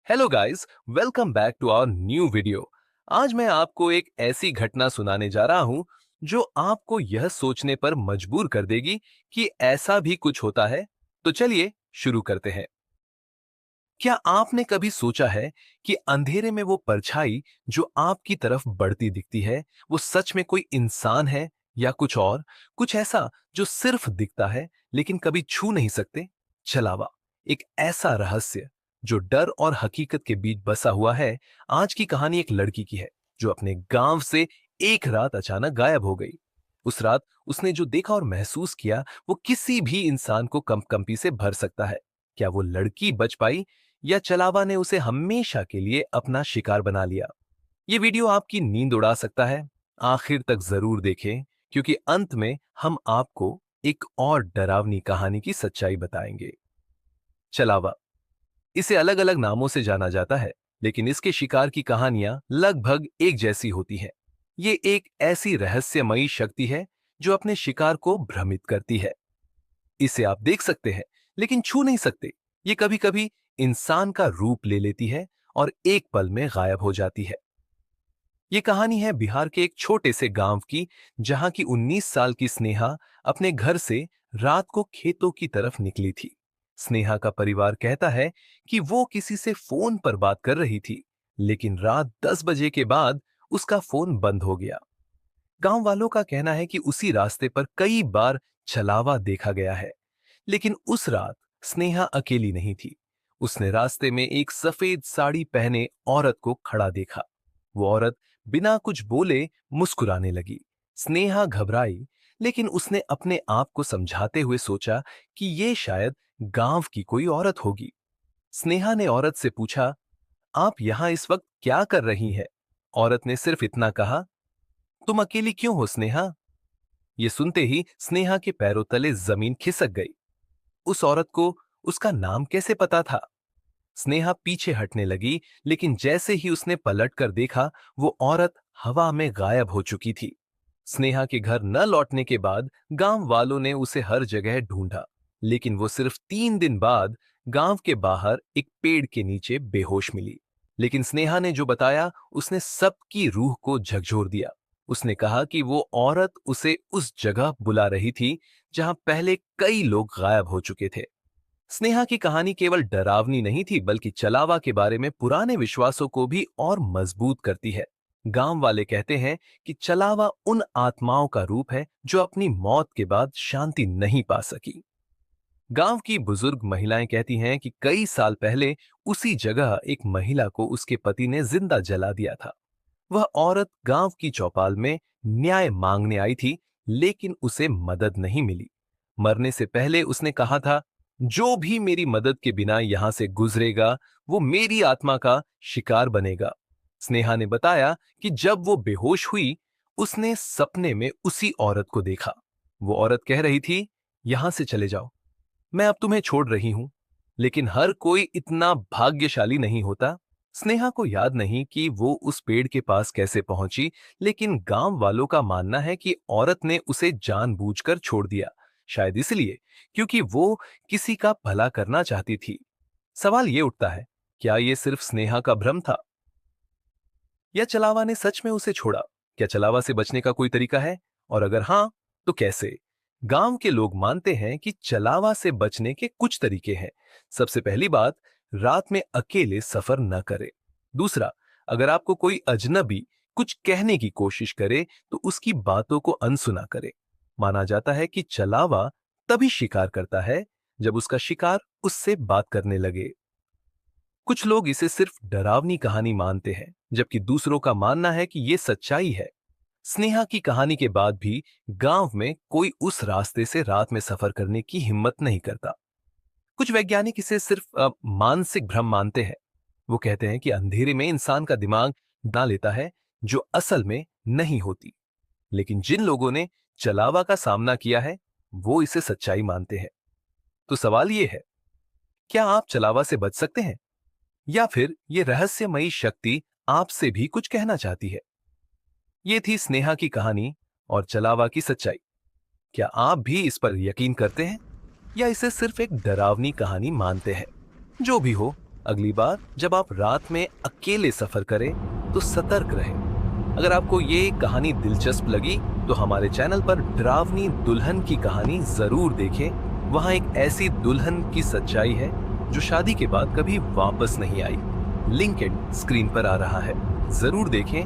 Hello guys, welcome back to our new video. आज मैं आपको एक ऐसी घटना सुनाने जा रहा हूं जो आपको यह सोचने पर मजबूर कर देगी कि ऐसा भी कुछ होता है। तो चलिए शुरू करते हैं। क्या आपने कभी सोचा है कि अंधेरे में वो परछाई जो आपकी तरफ बढ़ती दिखती है, वो सच में कोई इंसान है या कुछ और, कुछ ऐसा जो सिर्फ दिखता है लेकिन कभी छू नहीं सकते? छलावा एक ऐसा रहस्य जो डर और हकीकत के बीच बसा हुआ है। आज की कहानी एक लड़की की है जो अपने गांव से एक रात अचानक गायब हो गई। उस रात उसने जो देखा और महसूस किया वो किसी भी इंसान को कंपकंपी से भर सकता है। क्या वो लड़की बच पाई या चलावा ने उसे हमेशा के लिए अपना शिकार बना लिया? ये वीडियो आपकी नींद उड़ा सकता है। आखिर तक जरूर देखें, क्योंकि अंत में हम आपको एक और डरावनी कहानी की सच्चाई बताएंगे। चलावा इसे अलग अलग नामों से जाना जाता है, लेकिन इसके शिकार की कहानियां लगभग एक जैसी होती हैं। ये एक ऐसी रहस्यमयी शक्ति है जो अपने शिकार को भ्रमित करती है। इसे आप देख सकते हैं लेकिन छू नहीं सकते। ये कभी कभी इंसान का रूप ले लेती है और एक पल में गायब हो जाती है। ये कहानी है बिहार के एक छोटे से गांव की, जहां की 19 साल की स्नेहा अपने घर से रात को खेतों की तरफ निकली थी। स्नेहा का परिवार कहता है कि वो किसी से फोन पर बात कर रही थी, लेकिन रात 10 बजे के बाद उसका फोन बंद हो गया। गांव वालों का कहना है कि उसी रास्ते पर कई बार छलावा देखा गया है, लेकिन उस रात स्नेहा अकेली नहीं थी। उसने रास्ते में एक सफेद साड़ी पहने औरत को खड़ा देखा। वो औरत बिना कुछ बोले मुस्कुराने लगी। स्नेहा घबराई, लेकिन उसने अपने आप को समझाते हुए सोचा कि ये शायद गांव की कोई औरत होगी। स्नेहा ने औरत से पूछा, आप यहां इस वक्त क्या कर रही हैं? औरत ने सिर्फ इतना कहा, तुम अकेली क्यों हो स्नेहा? ये सुनते ही स्नेहा के पैरों तले जमीन खिसक गई। उस औरत को उसका नाम कैसे पता था? स्नेहा पीछे हटने लगी, लेकिन जैसे ही उसने पलट कर देखा, वो औरत हवा में गायब हो चुकी थी। स्नेहा के घर न लौटने के बाद गांव वालों ने उसे हर जगह ढूंढा, लेकिन वो सिर्फ 3 दिन बाद गांव के बाहर एक पेड़ के नीचे बेहोश मिली। लेकिन स्नेहा ने जो बताया उसने सबकी रूह को झकझोर दिया। उसने कहा कि वो औरत उसे उस जगह बुला रही थी जहां पहले कई लोग गायब हो चुके थे। स्नेहा की कहानी केवल डरावनी नहीं थी, बल्कि चलावा के बारे में पुराने विश्वासों को भी और मजबूत करती है। गांव वाले कहते हैं कि चलावा उन आत्माओं का रूप है जो अपनी मौत के बाद शांति नहीं पा सकी। गांव की बुजुर्ग महिलाएं कहती हैं कि कई साल पहले उसी जगह एक महिला को उसके पति ने जिंदा जला दिया था। वह औरत गांव की चौपाल में न्याय मांगने आई थी, लेकिन उसे मदद नहीं मिली। मरने से पहले उसने कहा था, जो भी मेरी मदद के बिना यहां से गुजरेगा वो मेरी आत्मा का शिकार बनेगा। स्नेहा ने बताया कि जब वो बेहोश हुई, उसने सपने में उसी औरत को देखा। वो औरत कह रही थी, यहां से चले जाओ, मैं अब तुम्हें छोड़ रही हूं। लेकिन हर कोई इतना भाग्यशाली नहीं होता। स्नेहा को याद नहीं कि वो उस पेड़ के पास कैसे पहुंची, लेकिन गांव वालों का मानना है कि औरत ने उसे जानबूझकर छोड़ दिया, शायद इसलिए क्योंकि वो किसी का भला करना चाहती थी। सवाल ये उठता है, क्या ये सिर्फ स्नेहा का भ्रम था या चलावा ने सच में उसे छोड़ा? क्या चलावा से बचने का कोई तरीका है, और अगर हां, तो कैसे? गांव के लोग मानते हैं कि चलावा से बचने के कुछ तरीके हैं। सबसे पहली बात, रात में अकेले सफर न करें। दूसरा, अगर आपको कोई अजनबी कुछ कहने की कोशिश करे तो उसकी बातों को अनसुना करें। माना जाता है कि चलावा तभी शिकार करता है जब उसका शिकार उससे बात करने लगे। कुछ लोग इसे सिर्फ डरावनी कहानी मानते हैं, जबकि दूसरों का मानना है कि ये सच्चाई है। स्नेहा की कहानी के बाद भी गांव में कोई उस रास्ते से रात में सफर करने की हिम्मत नहीं करता। कुछ वैज्ञानिक इसे सिर्फ मानसिक भ्रम मानते हैं। वो कहते हैं कि अंधेरे में इंसान का दिमाग बना लेता है जो असल में नहीं होती। लेकिन जिन लोगों ने चलावा का सामना किया है, वो इसे सच्चाई मानते हैं। तो सवाल ये है, क्या आप चलावा से बच सकते हैं, या फिर ये रहस्यमयी शक्ति आपसे भी कुछ कहना चाहती है? ये थी स्नेहा की कहानी और चलावा की सच्चाई। क्या आप भी इस पर यकीन करते हैं, या इसे सिर्फ एक डरावनी कहानी मानते हैं? जो भी हो, अगली बार जब आप रात में अकेले सफर करें तो सतर्क रहें। अगर आपको ये कहानी दिलचस्प लगी तो हमारे चैनल पर डरावनी दुल्हन की कहानी जरूर देखें। वहां एक ऐसी दुल्हन की सच्चाई है जो शादी के बाद कभी वापस नहीं आई। लिंक स्क्रीन पर आ रहा है, जरूर देखें